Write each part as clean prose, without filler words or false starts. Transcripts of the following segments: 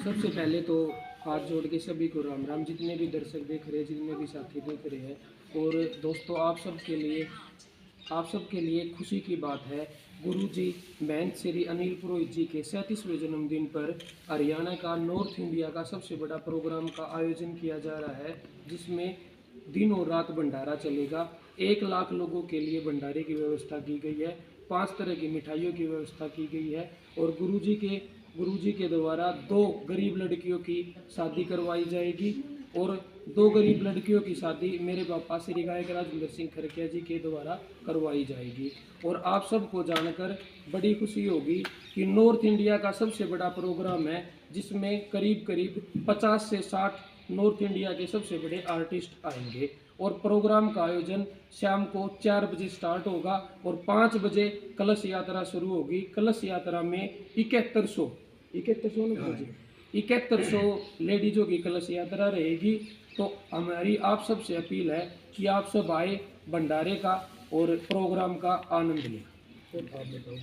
सबसे पहले तो हाथ जोड़ के सभी को राम राम, जितने भी दर्शक देख रहे हैं, जितने भी साथी देख रहे हैं। और दोस्तों, आप सबके लिए खुशी की बात है। गुरुजी महंत श्री अनिल पुरोहित जी के 37वें जन्मदिन पर हरियाणा का नॉर्थ इंडिया का सबसे बड़ा प्रोग्राम का आयोजन किया जा रहा है, जिसमें दिन और रात भंडारा चलेगा। 1 लाख लोगों के लिए भंडारे की व्यवस्था की गई है। 5 तरह की मिठाइयों की व्यवस्था की गई है। और गुरुजी के द्वारा 2 गरीब लड़कियों की शादी करवाई जाएगी। और 2 गरीब लड़कियों की शादी मेरे पापा श्री गायक राजेंद्र सिंह खरकिया जी के द्वारा करवाई जाएगी। और आप सबको जानकर बड़ी खुशी होगी कि नॉर्थ इंडिया का सबसे बड़ा प्रोग्राम है, जिसमें करीब करीब 50 से 60 नॉर्थ इंडिया के सबसे बड़े आर्टिस्ट आएंगे। और प्रोग्राम का आयोजन शाम को 4 बजे स्टार्ट होगा और 5 बजे कलश यात्रा शुरू होगी। कलश यात्रा में 7100 लेडीजों की कलश यात्रा रहेगी। तो हमारी आप सबसे अपील है कि आप सब आए, भंडारे का और प्रोग्राम का आनंद लें। और आप बताओ।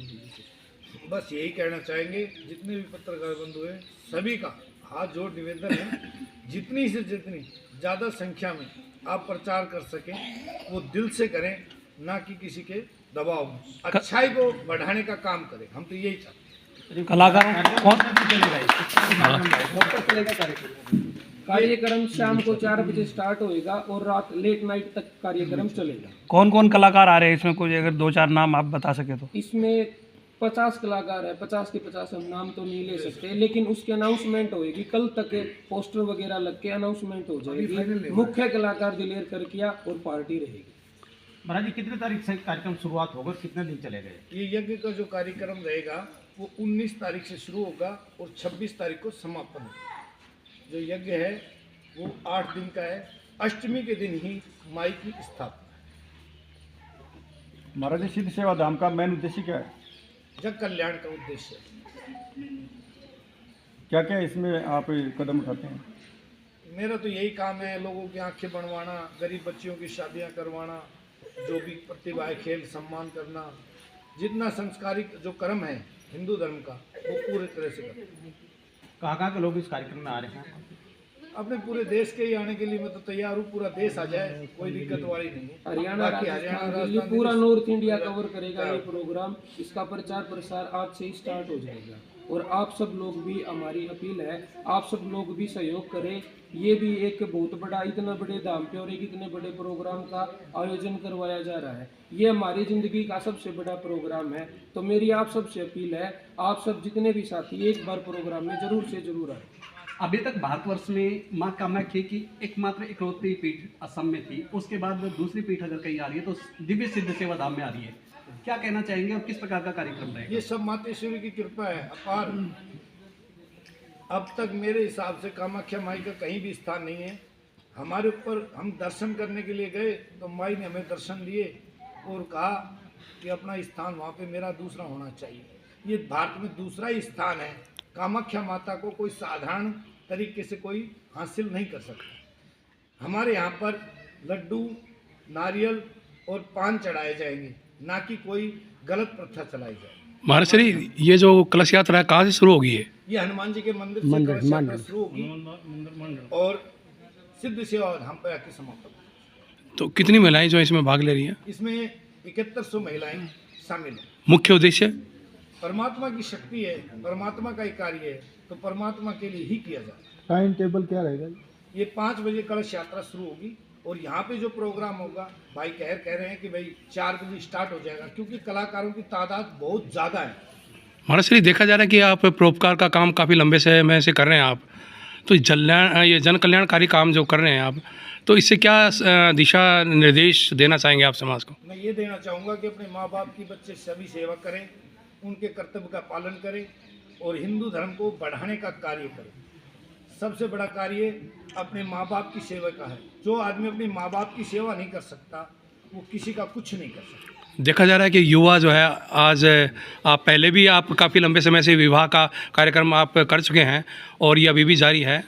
बस यही कहना चाहेंगे, जितने भी पत्रकार बंधु हैं सभी का हाथ जोड़ निवेदन है, जितनी से जितनी ज़्यादा संख्या में आप प्रचार कर सकें वो दिल से करें, ना कि किसी के दबाव में। अच्छाई को बढ़ाने का काम करें, हम तो यही चाहते हैं। कलाकारों कौन कार्यक्रम शाम को 4 बजे स्टार्ट होएगा और रात लेट नाइट तक कार्यक्रम चलेगा। कौन कौन कलाकार आ रहे हैं इसमें? कुछ अगर 2-4 नाम आप बता सके तो। इसमें 50 कलाकार है। 50 के 50 हम नाम तो नहीं ले सकते, लेकिन उसकी अनाउंसमेंट होएगी। कल तक पोस्टर वगैरह लग के अनाउंसमेंट हो जाएगी। मुख्य कलाकार दिलेर करकिया और पार्टी रहेगी। महाराज जी, कितने तारीख से कार्यक्रम शुरुआत होगा, कितने दिन चलेगा? ये यज्ञ का जो कार्यक्रम रहेगा वो 19 तारीख से शुरू होगा और 26 तारीख को समापन होगा। जो यज्ञ है वो 8 दिन का है। अष्टमी के दिन ही माई की स्थापना। महाराज जी, सिद्ध सेवा धाम का मेन उद्देश्य क्या है? जग कल्याण का उद्देश्य है। क्या क्या इसमें आप कदम उठाते हैं? मेरा तो यही काम है, लोगों की आंखें बनवाना, गरीब बच्चियों की शादियां करवाना, जो भी प्रतिभा है खेल सम्मान करना, जितना संस्कारिक जो कर्म है हिंदू धर्म का वो पूरे तरह से करना। कहाँ के लोग इस कार्यक्रम में आ रहे हैं? अपने पूरे देश के ही आने के लिए मैं तो तैयार हूँ। पूरा देश आ जाए, कोई दिक्कत वाली नहीं है। हरियाणा, राजस्थान, दिल्ली, पूरा नॉर्थ इंडिया कवर करेगा ये प्रोग्राम। इसका प्रचार प्रसार आज से ही स्टार्ट हो जाएगा। और आप सब लोग भी, हमारी अपील है, आप सब लोग भी सहयोग करें। ये भी एक बहुत बड़ा, इतना बड़े दाम पे और एक इतने बड़े प्रोग्राम का आयोजन करवाया जा रहा है। ये हमारी ज़िंदगी का सबसे बड़ा प्रोग्राम है। तो मेरी आप सबसे अपील है, आप सब जितने भी साथी एक बार प्रोग्राम में जरूर से जरूर आए। अभी तक भारतवर्ष में माँ कामाख्या की एकमात्र इकलौती पीठ असम में थी। उसके बाद दूसरी पीठ अगर कहीं आ रही है तो दिव्य सिद्ध सेवा धाम में आ रही है। क्या कहना चाहेंगे और किस प्रकार का कार्यक्रम रहेगा? ये सब मातेश्वरी की कृपा है अपार। अब तक मेरे हिसाब से कामाख्या माई का कहीं भी स्थान नहीं है। हमारे ऊपर, हम दर्शन करने के लिए गए तो माई ने हमें दर्शन दिए और कहा कि अपना स्थान वहाँ पे मेरा दूसरा होना चाहिए। ये भारत में दूसरा ही स्थान है। कामाख्या माता को कोई साधारण तरीके से कोई हासिल नहीं कर सकता। हमारे यहाँ पर लड्डू, नारियल और पान चढ़ाए जाएंगे, ना कि कोई गलत प्रथा चलाई जाए। महाराज श्री, ये जो कलश यात्रा है कहाँ से शुरू होगी? ये हनुमान जी के मंदिर से कलश यात्रा शुरू होगी और सिद्ध सेवा धाम पर आके समापन। तो कितनी महिलाएं जो इसमें भाग ले रही हैं? इसमें 7100 महिलाएं शामिल हैं। मुख्य उद्देश्य? परमात्मा की शक्ति है, परमात्मा का ही कार्य है, तो परमात्मा के लिए ही किया जाता है। टाइम टेबल क्या रहेगा? ये 5 बजे कलश यात्रा शुरू होगी और यहाँ पे जो प्रोग्राम होगा, भाई कह रहे हैं कि भाई 4 बजे स्टार्ट हो जाएगा, क्योंकि कलाकारों की तादाद बहुत ज़्यादा है। महाराज श्री, देखा जा रहा है कि आप परोपकार का काम काफ़ी लंबे समय से कर रहे हैं आप, तो ये जन कल्याणकारी काम जो कर रहे हैं आप, तो इससे क्या दिशा निर्देश देना चाहेंगे आप समाज को? मैं ये देना चाहूँगा कि अपने माँ बाप की बच्चे सभी सेवा करें, उनके कर्तव्य का पालन करें और हिंदू धर्म को बढ़ाने का कार्य करें। सबसे बड़ा कार्य अपने माँ बाप की सेवा का है। जो आदमी अपने माँ बाप की सेवा नहीं कर सकता वो किसी का कुछ नहीं कर सकता। देखा जा रहा है कि युवा जो है आज, आप पहले भी आप काफ़ी लंबे समय से विवाह का कार्यक्रम आप कर चुके हैं और ये अभी भी जारी है,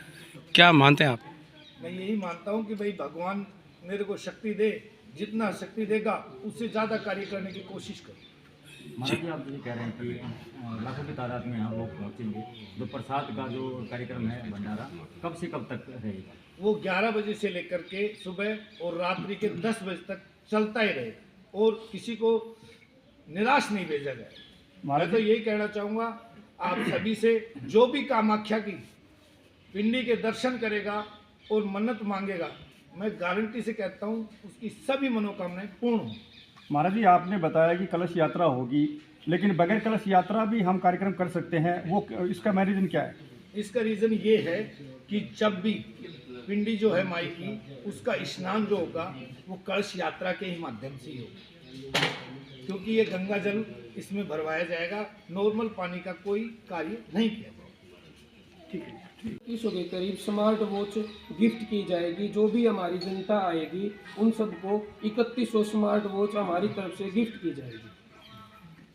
क्या मानते हैं आप? मैं यही मानता हूँ कि भाई भगवान मेरे को शक्ति दे, जितना शक्ति देगा उससे ज़्यादा कार्य करने की कोशिश करूँ। महाराज जी आप ये कह रहे हैं कि लाखों की तादाद में यहाँ लोग पहुँचेंगे, जो प्रसाद का जो कार्यक्रम है भंडारा कब से कब तक रहेगा? वो 11 बजे से लेकर के सुबह और रात्रि के 10 बजे तक चलता ही रहेगा और किसी को निराश नहीं भेजा जाए। मैं तो यही कहना चाहूँगा आप सभी से, जो भी कामाख्या की पिंडी के दर्शन करेगा और मन्नत मांगेगा, मैं गारंटी से कहता हूँ उसकी सभी मनोकामनाएं पूर्ण हों। महाराज जी आपने बताया कि कलश यात्रा होगी, लेकिन बगैर कलश यात्रा भी हम कार्यक्रम कर सकते हैं, वो इसका मेन रीज़न क्या है? इसका रीज़न ये है कि जब भी पिंडी जो है माई की, उसका स्नान जो होगा वो कलश यात्रा के ही माध्यम से ही होगा, क्योंकि ये गंगा जल इसमें भरवाया जाएगा, नॉर्मल पानी का कोई कार्य नहीं किया जाएगा। ठीक है। 2100 के करीब स्मार्ट वॉच गिफ्ट की जाएगी। जो भी हमारी जनता आएगी उन सबको 3100 स्मार्ट वॉच हमारी तरफ से गिफ्ट की जाएगी।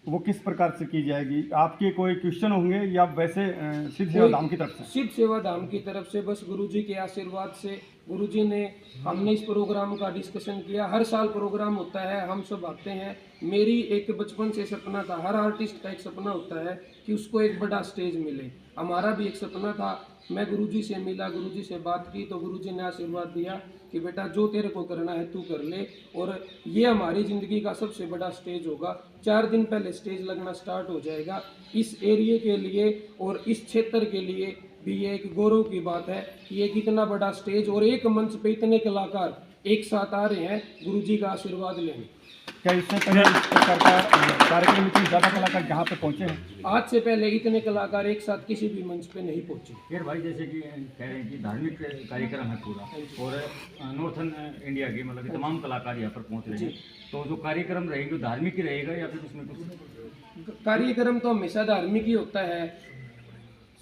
वो किस प्रकार से की जाएगी? आपके कोई क्वेश्चन होंगे या वैसे सिद्ध सेवा धाम की तरफ से? सिद्ध सेवा धाम की तरफ से बस गुरुजी के आशीर्वाद से, गुरुजी ने, हमने इस प्रोग्राम का डिस्कशन किया। हर साल प्रोग्राम होता है, हम सब आते हैं। मेरी एक बचपन से सपना था, हर आर्टिस्ट का एक सपना होता है कि उसको एक बड़ा स्टेज मिले। हमारा भी एक सपना था। मैं गुरुजी से मिला, गुरुजी से बात की तो गुरुजी ने आशीर्वाद दिया कि बेटा जो तेरे को करना है तू कर ले, और ये हमारी ज़िंदगी का सबसे बड़ा स्टेज होगा। 4 दिन पहले स्टेज लगना स्टार्ट हो जाएगा। इस एरिया के लिए और इस क्षेत्र के लिए भी ये एक गौरव की बात है कि एक इतना बड़ा स्टेज और एक मंच पे इतने कलाकार एक साथ आ रहे हैं गुरुजी का आशीर्वाद लेने। क्या इससे पहले इस प्रकार का कार्यक्रम में इतने ज़्यादा कलाकार जहाँ पे पहुँचे हैं? आज से पहले इतने कलाकार एक साथ किसी भी मंच पे नहीं पहुंचे। फिर भाई जैसे कि कह रहे हैं कि धार्मिक कार्यक्रम है पूरा, और नॉर्थन इंडिया के मतलब तमाम कलाकार यहाँ पर पहुँच रहे हैं, तो जो कार्यक्रम रहेगा धार्मिक ही रहेगा या फिर उसमें कुछ? कार्यक्रम तो हमेशा धार्मिक ही होता है।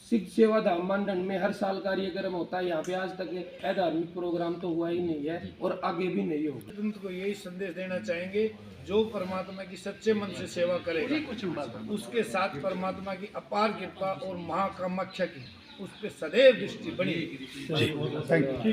सिद्ध सेवा धाम मानदंड में हर साल कार्यक्रम होता है। यहाँ पे आज तक अधार्मिक प्रोग्राम तो हुआ ही नहीं है और आगे भी नहीं होगा। तुमको यही संदेश देना चाहेंगे, जो परमात्मा की सच्चे मन से सेवा करेगा उसके साथ परमात्मा की अपार कृपा और महाकामाख्या की उस पर सदैव दृष्टि बनी। Thank you.